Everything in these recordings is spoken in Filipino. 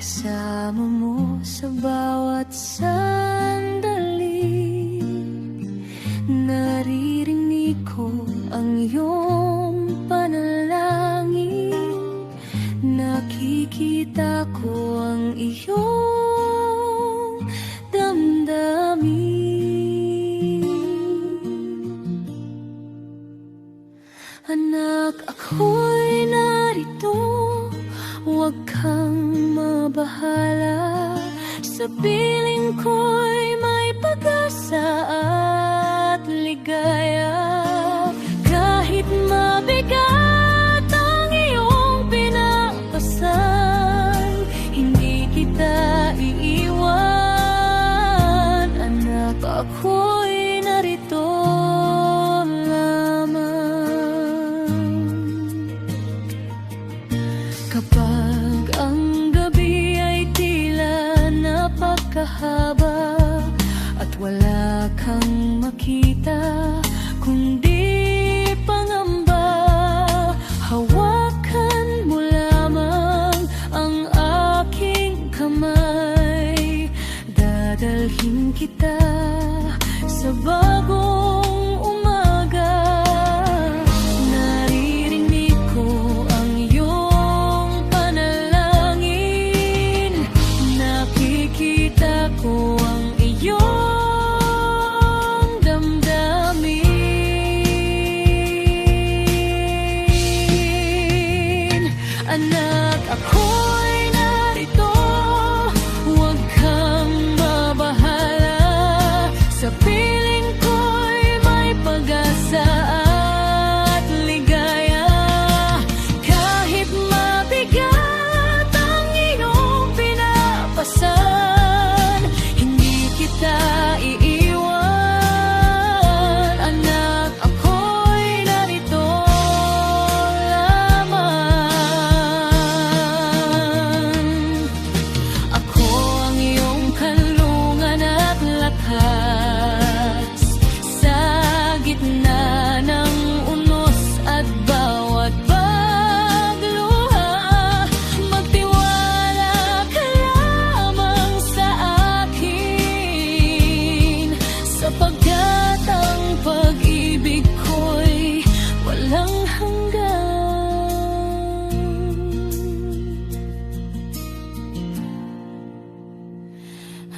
kasama mo sa bawat sandali. Naririnig ko ang iyong panalangin, nakikita ko ang iyong damdamin. Anak, ako'y narito, huwag kang mabahala. Sa piling ko'y may pag-asa at ligaya. Kahit mabigat ang iyong pinapasan, hindi kita iiwan. Anak, ako'y narito lamang. Kapag ang gabi ay tila napakahaba at wala kang makita kundi pangamba, hawakan mo lamang ang aking kamay. Dadalhin kita sa bagong umaga. Naririnig ko ang iyong panalangin, nakikita ko ang iyong damdamin. Anak, ako'y narito, huwag kang mabahala. Sa piling ko'y may pag-asa at ligaya. Kahit mabigat ang iyong pinapasan, hindi kita iiwan. Anak, ako'y narito lamang. Ako ang iyong kanlungan at lakas sa gitna ng unos at bawat pagluha. Magtiwala ka lamang sa akin, sapagkat ang pag-ibig ko'y walang hanggan.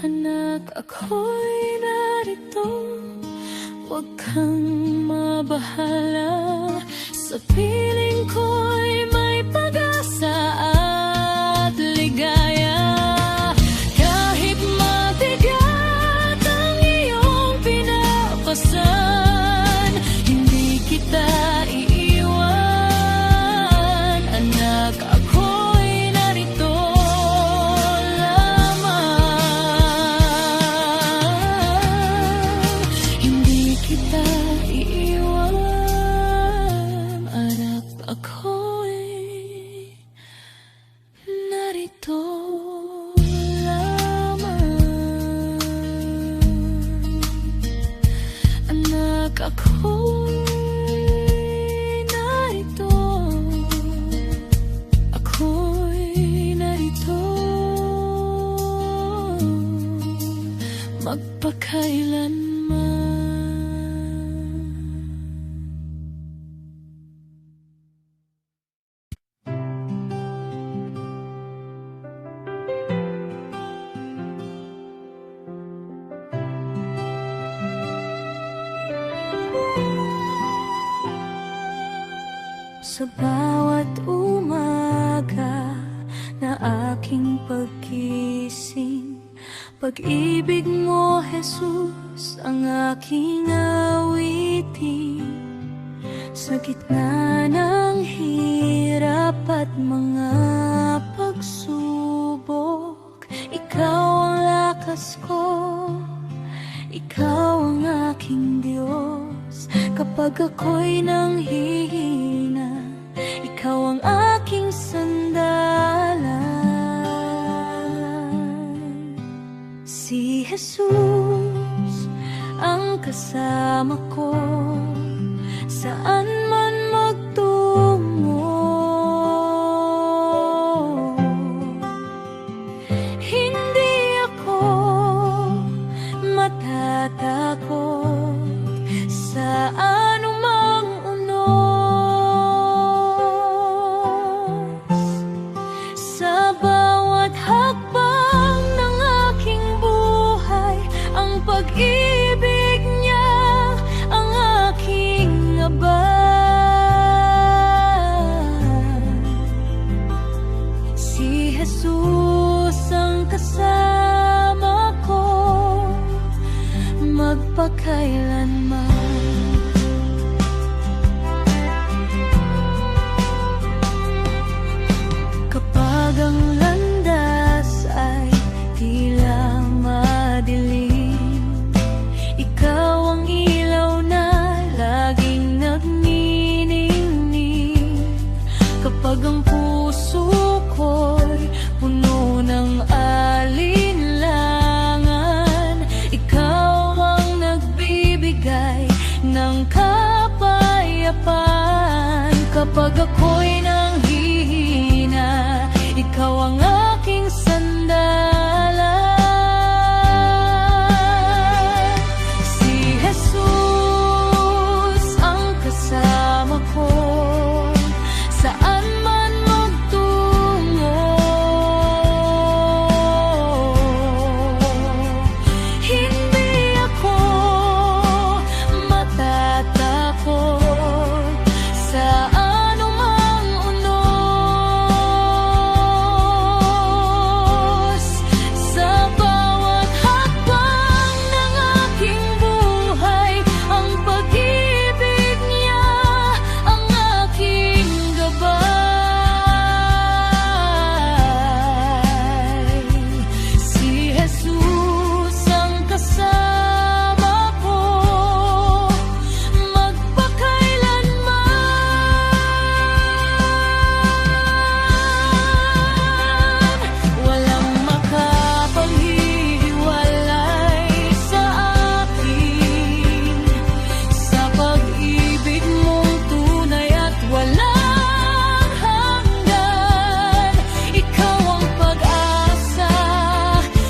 Anak, ako'y narito, huwag kang mabahala. Sa piling ko'y may pag-asa at ligaya. Kahit mabigat ang iyong pinapasan, hindi kita iiwan. Anak, ako'y narito lamang. Hindi kita iiwan. Anak, ako'y narito lamang. Anak, ako'y narito. Ako'y narito magpakailanman. Sa bawat umaga na aking pagkising, pag-ibig mo, Jesus, ang aking awitin. Sa gitna ng hirap at mga pagsubok, ikaw ang lakas ko, ikaw ang aking Diyos. Kapag ako'y nanghihina, ikaw ang aking sandalan. Si Jesus ang kasama ko, saan man magtungo. Jesus ang kasama ko magpakailanman. Kapag ang landas ay tila madilim, ikaw ang ilaw na laging nagniningning. Kapag ang puso ko'y puno ng alinlangan, ikaw ang nagbibigay ng kapayapaan. Kapag ako'y nanghihina, ikaw ang aking sandalan. Si Jesus ang kasama ko, saan man magtungo. Hindi ako matatakot sa anumang unos. Sa bawat hakbang ng aking buhay, ang pag-ibig niya ang aking gabay. Si Jesus ang kasama ko magpakailanman. Walang makapaghihiwalay sa akin sa pag-ibig mong tunay at walang hanggan. Ikaw ang pag-asa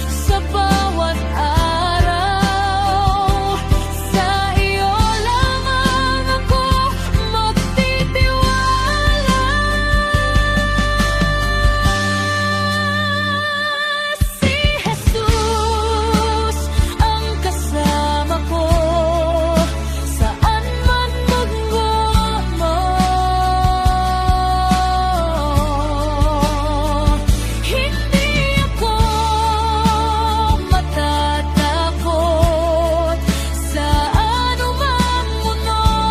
sa bawat araw. Sa iyo lamang ako magtitiwala. Si Jesus ang kasama ko, saan man magmamo. Hindi ako matatakot sa anumang unos.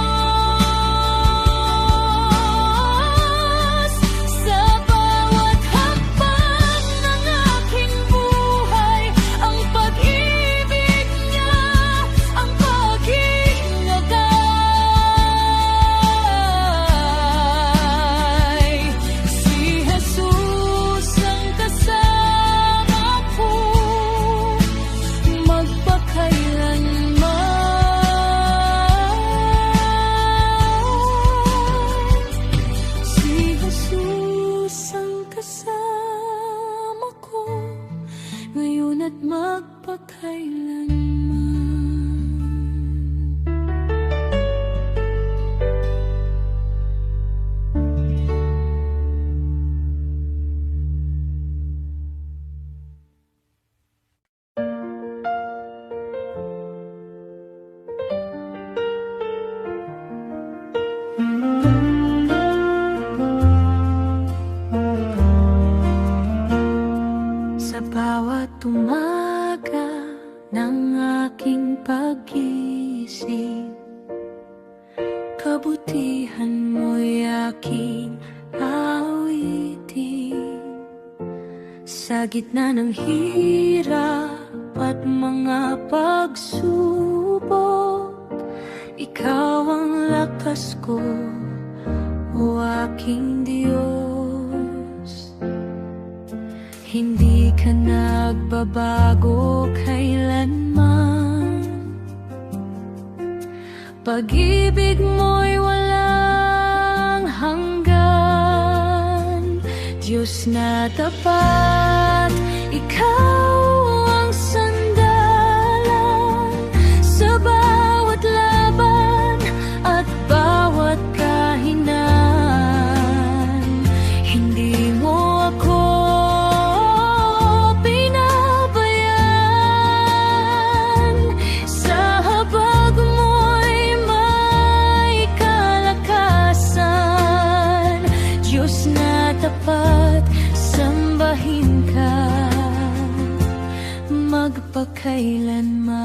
Sa bawat hakbang ng aking buhay, ang pag-ibig niya ang pag-ingagay. Si Jesus ang kasama ko magpakailanman. Si Jesus ang kasama ko ngayon at magpakailanman. Sa bawat umaga ng aking pag-isip, kabutihan mo'y aking awitin. Sa gitna ng hirap at mga pagsubok, ikaw ang lakas ko, o aking Diyos. Hindi ka nagbabago kailanman. Pag-ibig mo'y walang hanggan. Diyos na tapat, ikaw ang sandalan sa bawat laban at bawat kahinaan. Hindi mo ako pinabayaan. Sa habag mo'y may kalakasan. Diyos na tapat, sambahin magpakailanman.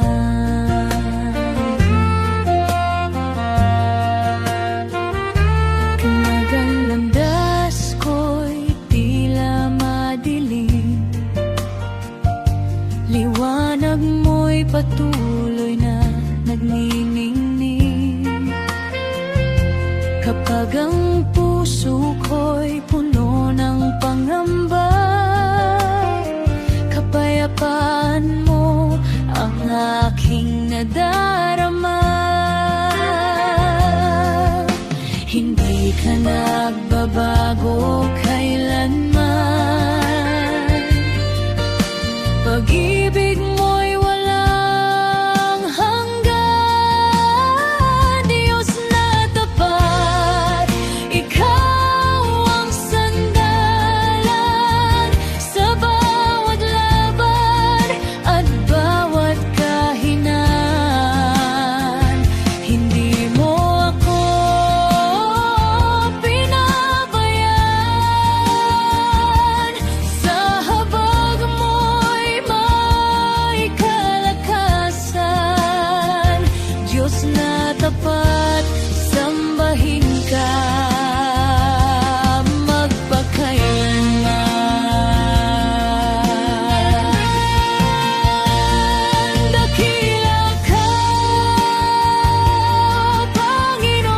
Kanagang landas ko'y tila madilim, liwanag mo'y patuloy na nagniningning. Kapag ang puso ko'y puno ng pangamba, kapayapaan mo ang aking nadarama. Hindi ka nagbabago kailanman, pag-ibig mo'y walang hanggan. Diyos na tapat, Ikaw ang sandalan sa bawat laban at bawat kahinaan. Hindi mo ako pinabayaan, sa habag mo'y may kalakasan. Diyos na tapat, sambahin ka magpakailanman. Dakila ka,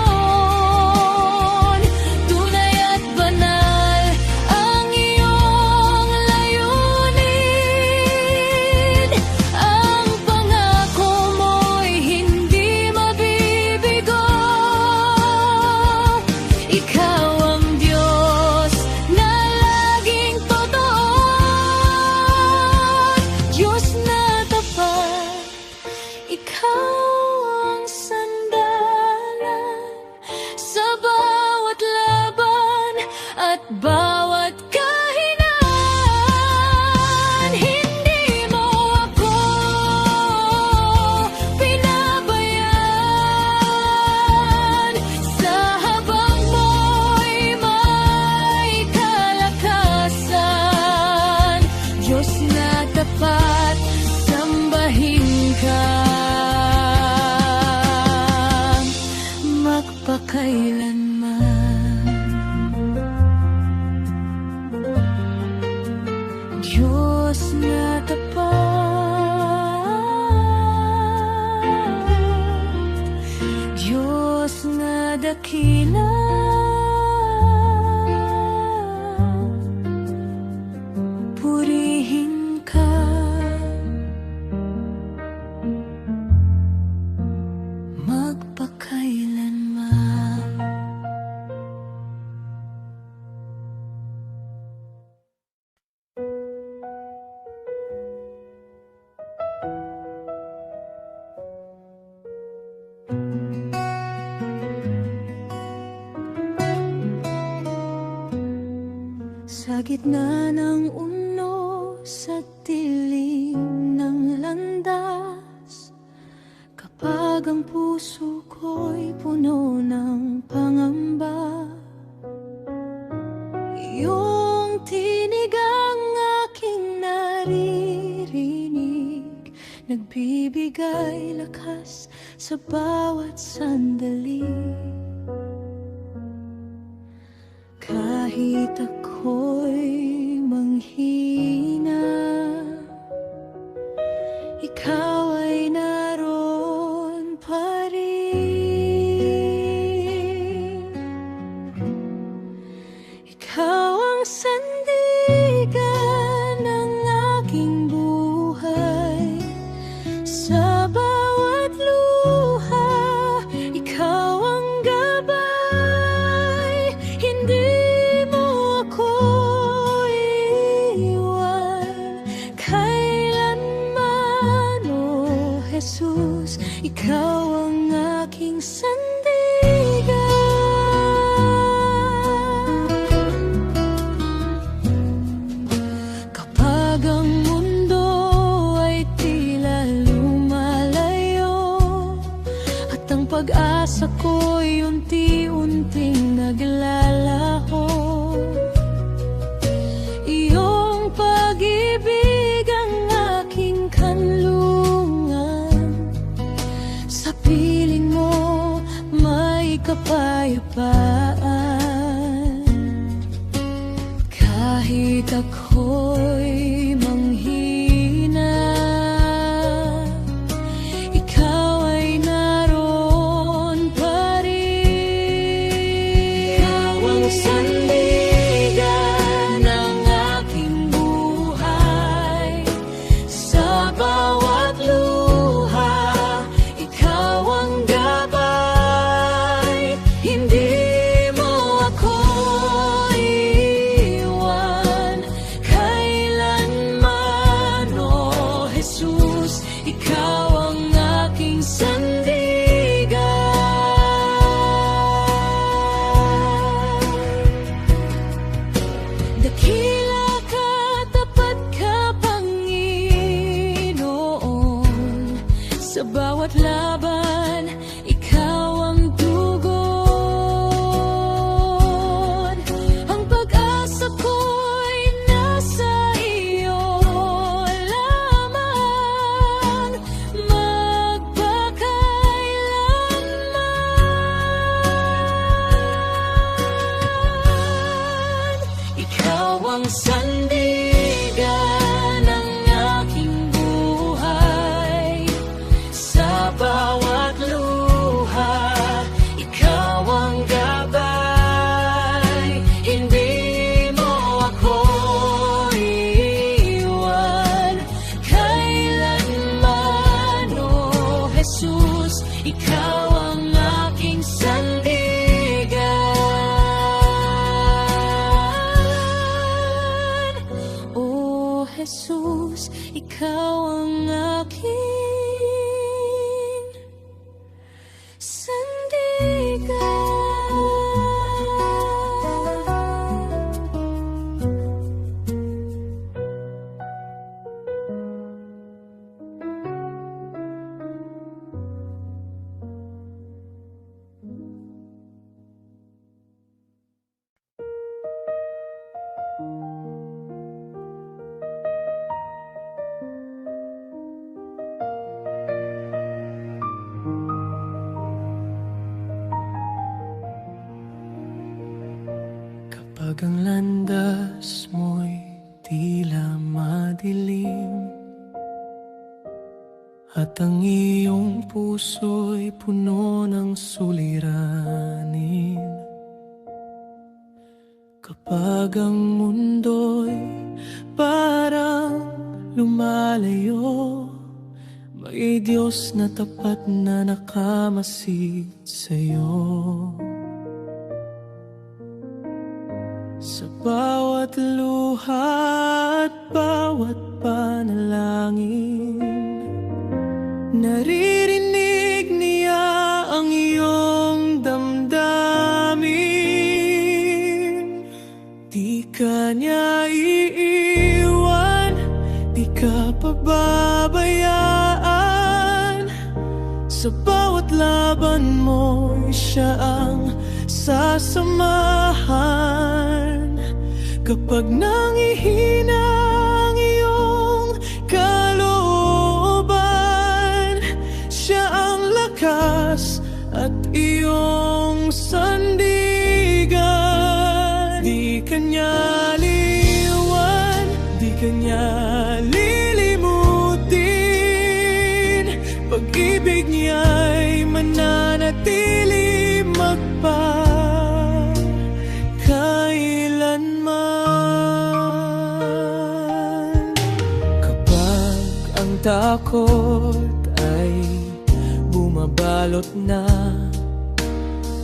Panginoon, tunay at banal ang iyong layunin. Ang pangako mo'y hindi mabibigo. Ikaw ang Diyos na laging totoo. Diyos na tapat, Ikaw ang sandalan sa bawat laban at bawat kahinaan. Hindi mo ako pinabayaan, sa habang mo'y may kalakasan. Diyos na tapat, sambahin ka magpakailanman. Diyos na tapat, Diyos na dakila, purihin ka magpakailanman. Sa gitna ng unos at dilim ng landas, kapag ang puso ko'y puno ng pangamba, iyong tinig ang aking naririnig, nagbibigay lakas sa bawat sandali. Kahit ako'y manghina, Ikaw ay naroon pa rin. Ikaw ang sandigan ng aking buhay, sa bawat luha Ikaw ang gabay. Hindi mo ako iwan kailanman, O Jesus. Ikaw ang aking sandigan. kapayapaan. Kahit ako'y manghina, ikaw ay naroon pa rin. Ikaw ang sandigan ng aking buhay. Sa bawat luha, ikaw ang gabay. Hindi mo ako iwan kailanman, O Jesus. Ikaw ang aking sandigan. Dakila ka, tapat ka, Panginoon. Sa bawat laban, ikaw ang tugon. Ang pag-asa ko'y nasa iyo lamang, magpakailanman. Ikaw ang sandigan ng aking buhay. Sa bawat luha, ikaw ang gabay. Hindi mo ako iwan kailanman, O Jesus. Ikaw ang aking sandigan. O Jesus, ikaw ang aking Kapag ang landas mo'y tila madilim at ang iyong puso'y puno ng suliranin, kapag ang mundo'y parang lumalayo, may Diyos na tapat na nakamasid sa'yo. Sa bawat luha at bawat panalangin, naririnig niya ang iyong damdamin. Di ka niya iiwan, di ka pababayaan. Sa bawat laban mo, siya ang sasamahan. Kapag nangihina ang iyong kalooban, siya ang lakas at iyong sandigan. Di ka niya liwan, di ka niya lilimutin. Pag-ibig niya'y mananatili magpakailanman. Kapag ang takot ay bumabalot na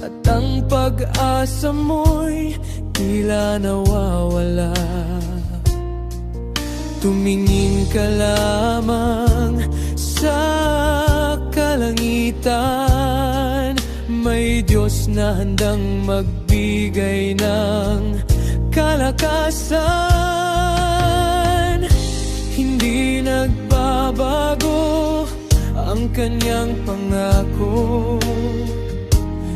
at ang pag-asa mo'y tila nawawala, tumingin ka lamang sa kalangitan. May Diyos na handang magbigay ng kalakasan. Hindi nagbabago ang kanyang pangako.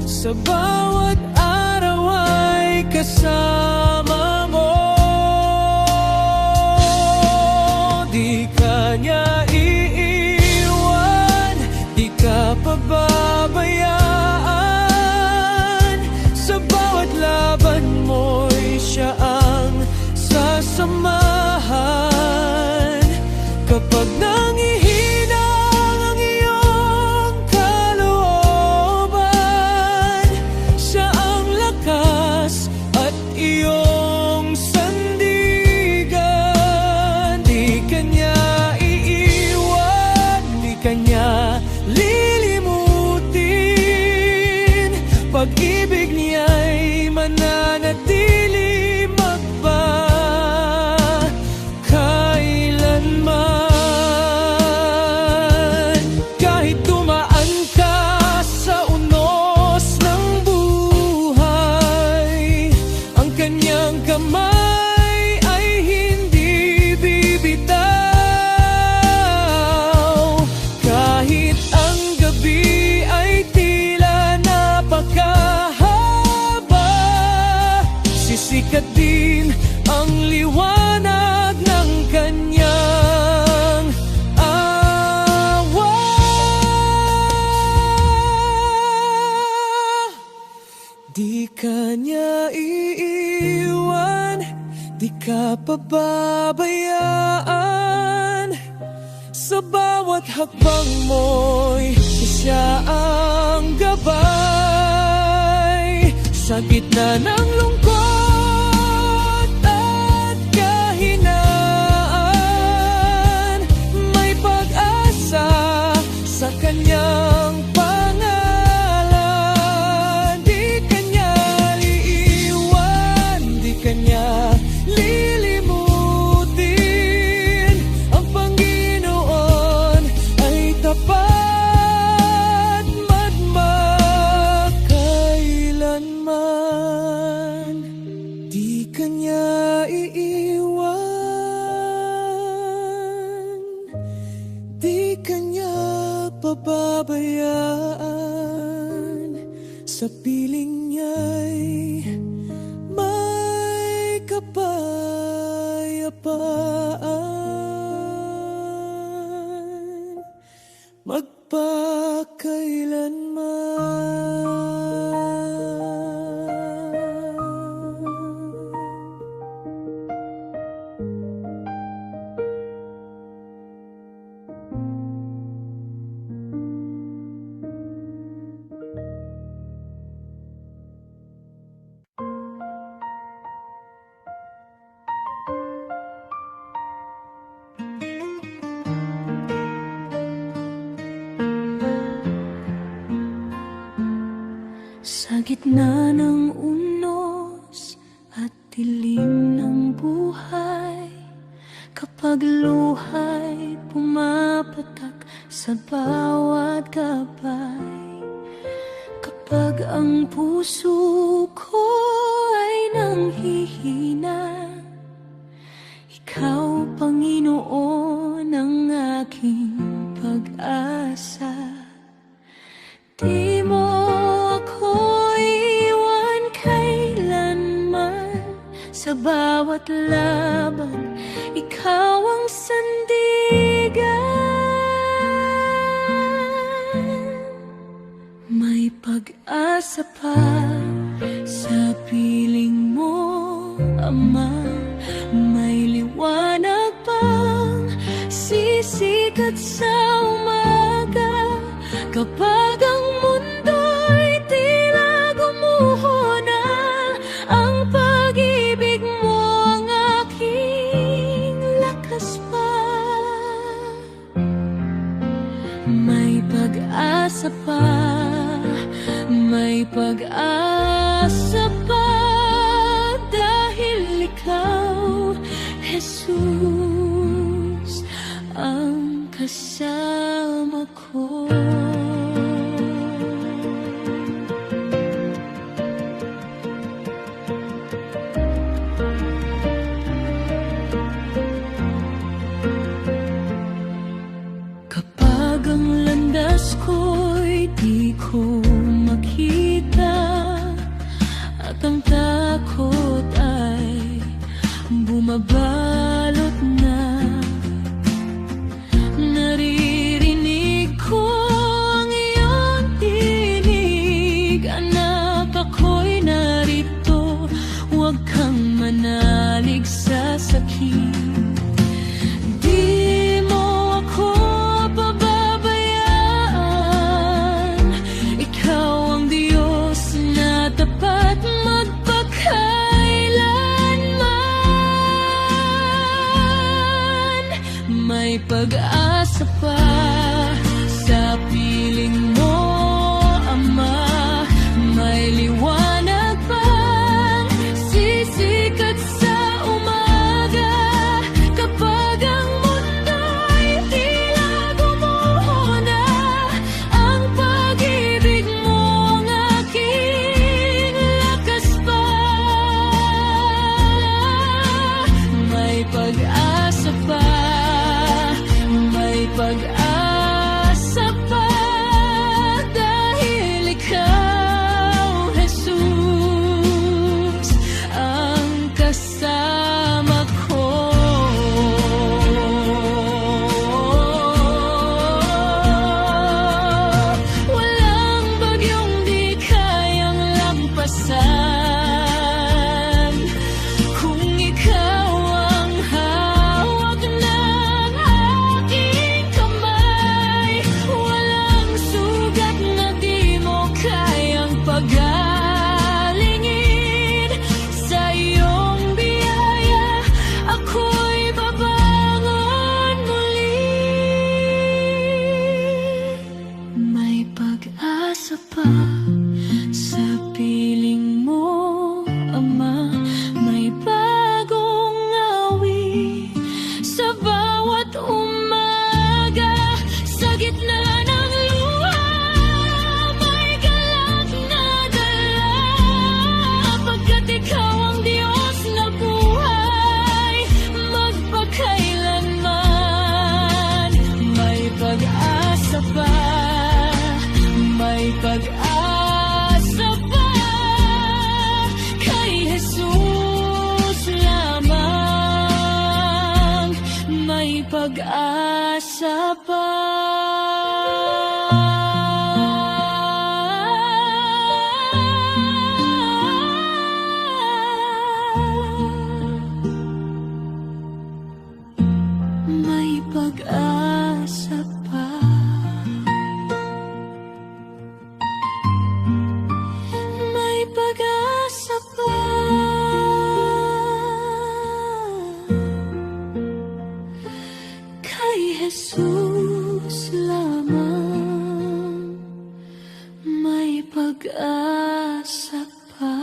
Sa bawat araw ay kasama mo. Di ka niya iiwan, di ka pababayaan. Sa samahan. Kapag nangihina ang iyong kalooban, siya ang lakas at iyong sandigan. Di kanya iiwan, di kanya lilimutin. Pag-ibig niya'y mananatili magpakailanman. Kahit dumaan ka sa unos ng buhay, ang kanyang kamay ay hindi bibitaw. Kahit ang gabi ay tila napakahaba, sisikat din ang liwanag ng kanyang awa. Di kanya iiwan, di ka pababayaan. Sa bawat hakbang mo'y siya ang gabay. Sa gitna ng lungkot at kahinaan, may pag-asa sa kanyang pangalan. Di kanya iiwan, di kanya lilimutin. Ang Panginoon ay tapat magmakailanman. Di kanya iiwan, di kanya pababayaan. Sa piling niya'y may kapayapaan magpakailanman. Sa gitna ng unos at dilim ng buhay, kapag luha'y pumapatak sa bawat gabay, kapag ang puso ko ay nanghihina, ikaw, Panginoon, ang aking pag-asa. Di mo ako iwan kailanman. Sa bawat laban, ikaw ang sandigan. May pag-asa pa sa piling mo, Ama. May liwanag pang sisikat sa umaga. Kapag ang mundo'y tila gumuho na, ang pag-ibig mo ang aking lakas pa. May pag-asa pa, may pag-asa pa, dahil ikaw, Jesus, ang kasama ko. Kapag ang landas ko'y di ko makita, at ang takot ay bumabalot na, naririnig ko ang iyong tinig. Anak, ako'y narito, huwag kang manalig sa may pag-asa pa sa piling mo, Ama. May liwanag pang sisikat sa umaga kapag ang mundo'y tila gumuho na. Ang pag-ibig mo ang aking lakas pa. May pag-asa pa, may pag-asa pa, dahil ikaw, Jesus, ang kasama ko. Walang bagyong di kayang lampasan kung ikaw ang hawak ng aking kamay. Walang sugat na di mo kayang pagalingin. Sa iyong biyaya ako'y babangon muli. May pag-asa pa sa piling mo, Ama. May bagong awit sa bawat umaga. Sa gitna ng luha, may galak na dala, pagkat ikaw ang Diyos na buhay magpakailanman. May pag-asa pa, may pag-asa pa, kay Jesus lamang may pag-asa pa. May pag-asa pa. May pag-asa pa, kay Jesus lamang may pag-asa pa.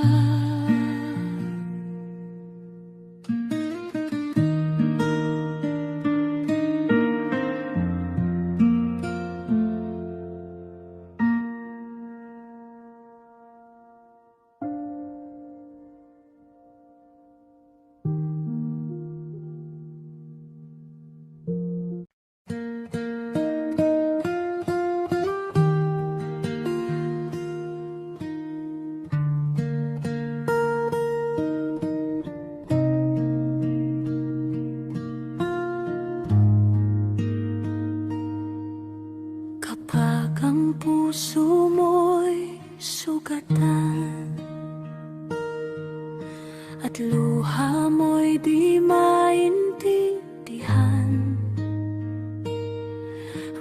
Kapag ang puso mo'y sugatan at luha mo'y di maintindihan,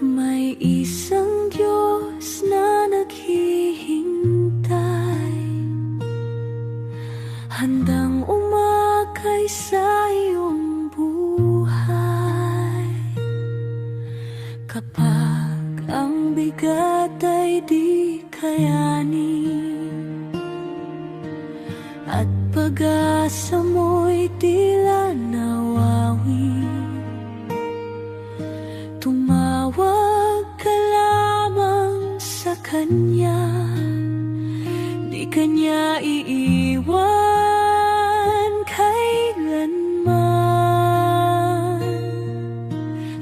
may isang Diyos na naghihintay, handang umakay sa iyong buhay. Kapag ang bigat ay di kayanin at pag-asa mo'y tila nawawi, tumawag ka lamang sa Kanya. Di Kanya iiwan kailanman.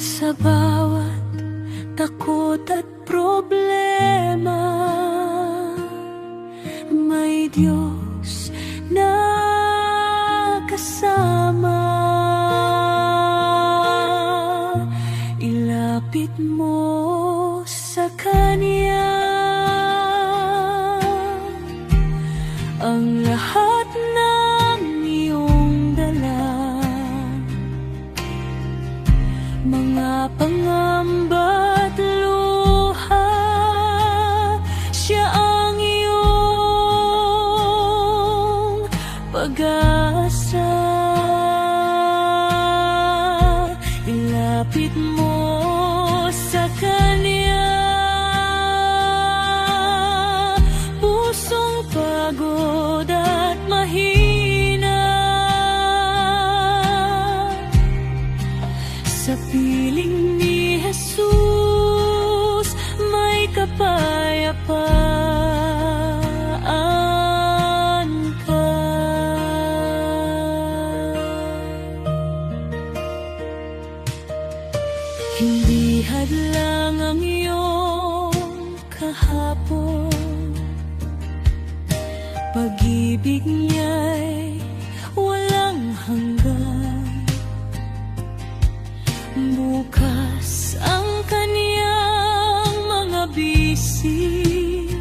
Sa bawat takot at problema, may Diyos na kasama. Ilapit mo sa Kanya ang lahat ng iyong dala, mga pangamba't luha. Siya ang iyong pag-asa. Ilapit mo kapayapaan ka. Hindi hadlang ang iyong kahapon, pag-ibig niya'y walang hanggan. Bukas ang kaniyang mga bisig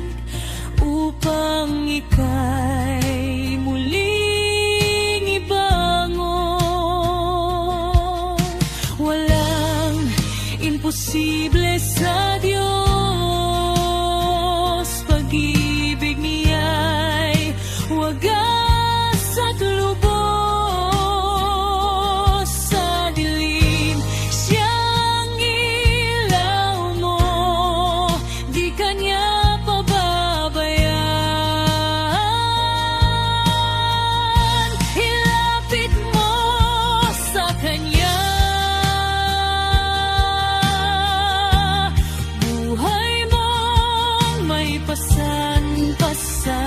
upang ika'y muling ibangon. Walang imposible sa Diyos, pag-ibig niya'y wagas at lubos. Sa dilim siyang ilaw mo, di ka niya pababayaan. Ilapit mo sa kanya, buhay mong may pasan-pasan.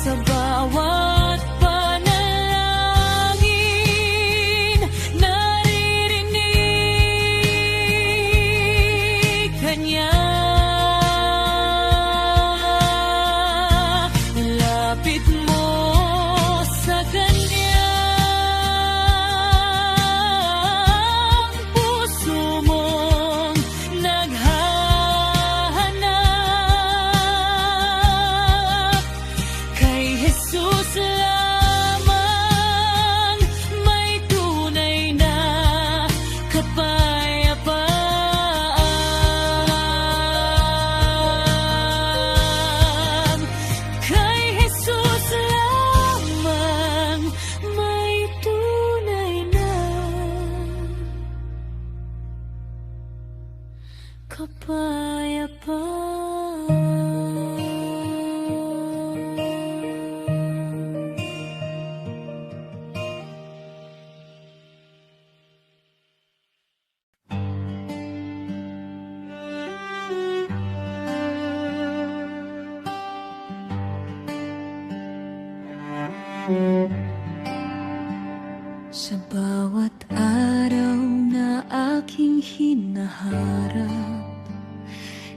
Sa bawat panalangin, naririnig ka niya. Ilapit mo sa kanya ang puso mong naghahanap. Kay Jesus lamang may tunay na kapayapaan. Kay Jesus lamang may tunay na kapayapaan. Sa bawat araw na aking hinaharap,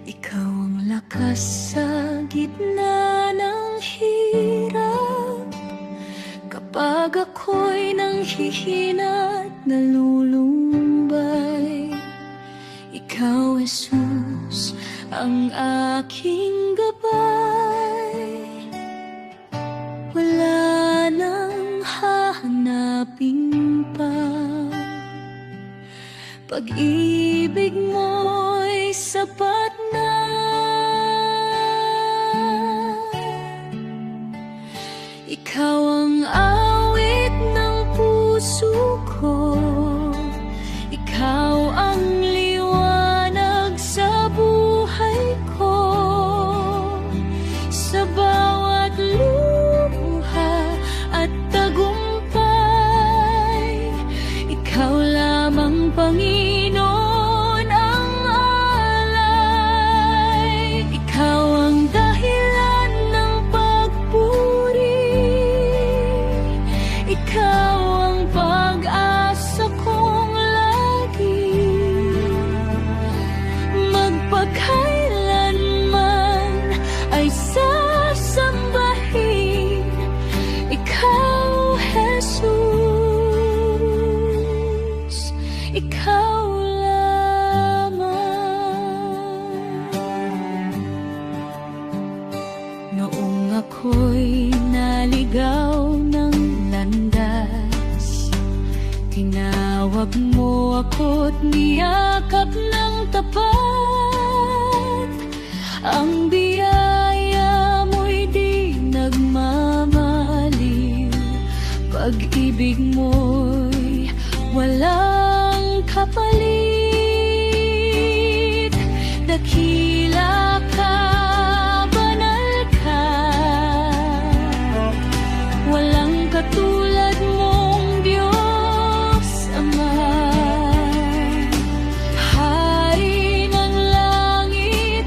ikaw ang lakas sa gitna ng hirap. Kapag ako'y nanghihina't nalulumbay, ikaw, Jesus, ang aking gabay. Wala nang hahanapin pa, pag-ibig mo'y sapat na. Ikaw ang awit ng puso ko, ikaw ang liwanag sa buhay ko. Sa bawat luha at tagumpay, ikaw lamang, Panginoon, ang alay. Ikaw ang dahilan ng pagpuri, ikaw ang pag-asa kong lagi. Magpakailanman ay sasambahin ikaw, Jesus, ikaw lamang. Noong ako'y naligaw ng landas, tinawag mo ako't niyakap ng tapat. Ang biyaya mo'y di nagmamaliw, pag-ibig mo'y walang kapalit. Dakila ka, banal ka, walang katulad mong Diyos Ama. Hari ng langit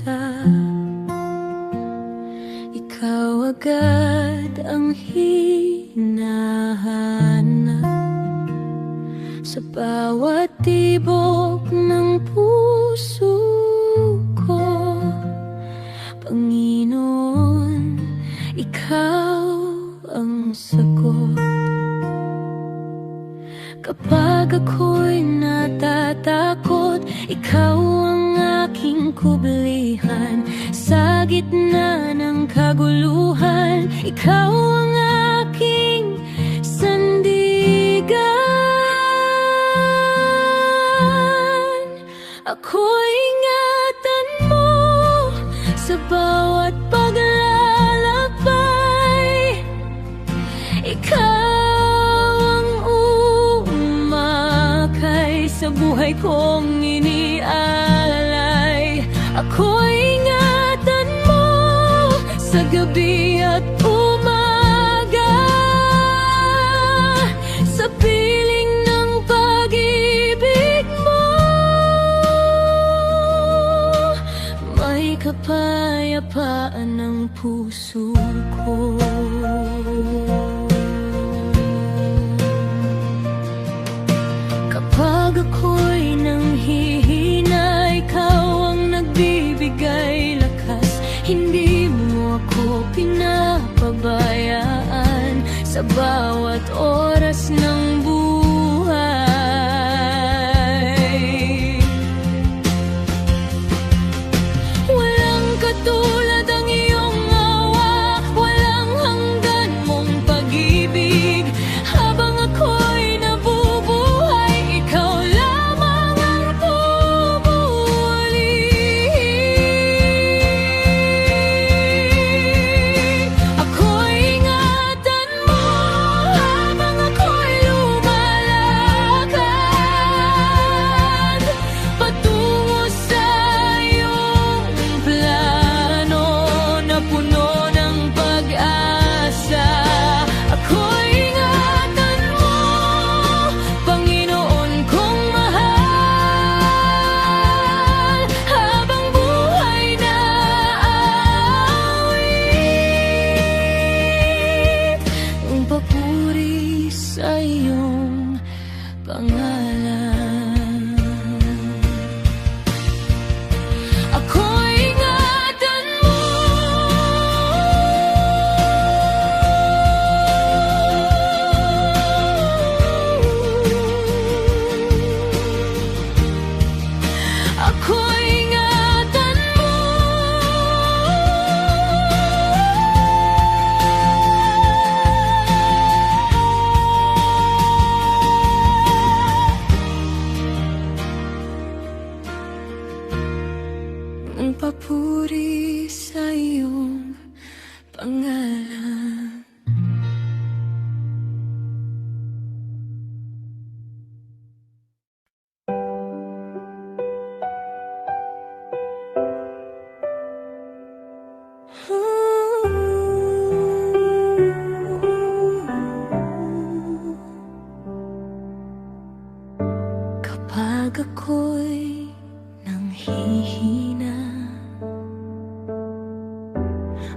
kita, ikaw agad ang hinahanap sa bawat tibok ng puso ko. Panginoon, ikaw ang sagot. Kapag ako'y natatakot, ikaw ang aking kublihan. Sa gitna ng kaguluhan, ikaw ang aking sandigan. Ako'y ingatan mo sa bawat paglalakbay. Ikaw ang umakay sa buhay kong inialay. Ako'y ingatan mo sa gabi at umaga, sa piling ng pag-ibig mo. May kapayapaan ng puso ko. Kapag ako'y nanghihina, ikaw ang nagbibigay lakas. Hindi mo ako pinapabayaan sa bawat oras ng buhay. Walang katulad ang iyong awa, walang hanggan mong pag-ibig. Habang ako'y nabubuhay, ikaw lamang ang pumuli. Ako'y ingatan mo habang ako'y lumalakad patungo sa iyong plano na puno ng pag-asa. Ako'y ingatan mo, Panginoon kong mahal, habang buhay na awit ang papuri sa iyong pangalan. Ako'y ingatan mo. Ako'y ingatan mo. Ang papuri sa iyong pangalan. Kapag ako'y nanghihina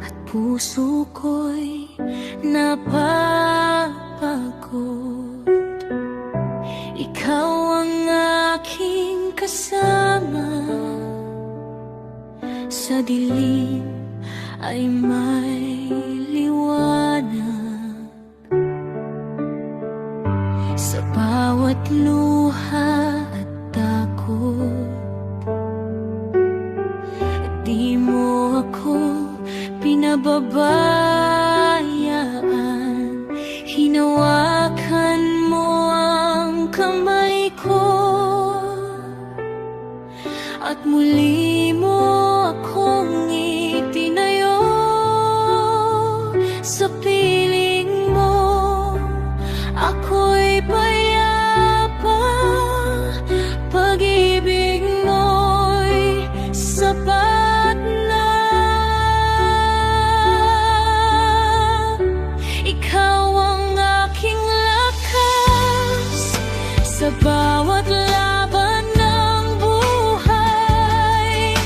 at puso ko'y napapagod, ikaw ang aking kasama. Sa dilim ay may liwanag. Sa bawat luha at takot, di mo ako pinababayaan. Hinawakan mo ang kamay ko at muli mo akong itinayo sa piling mo. Ako'y payapa, pag-ibig mo'y sapat na. Ikaw ang aking lakas sa bawat laban ng buhay.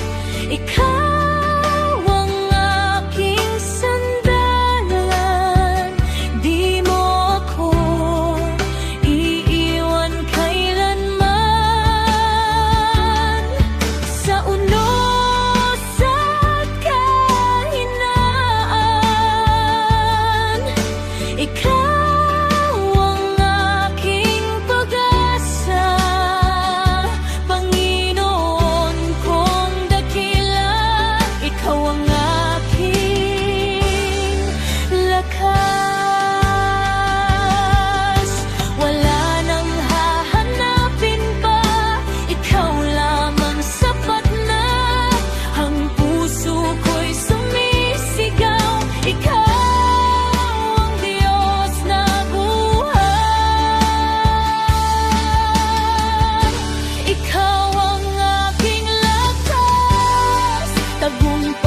tagumpay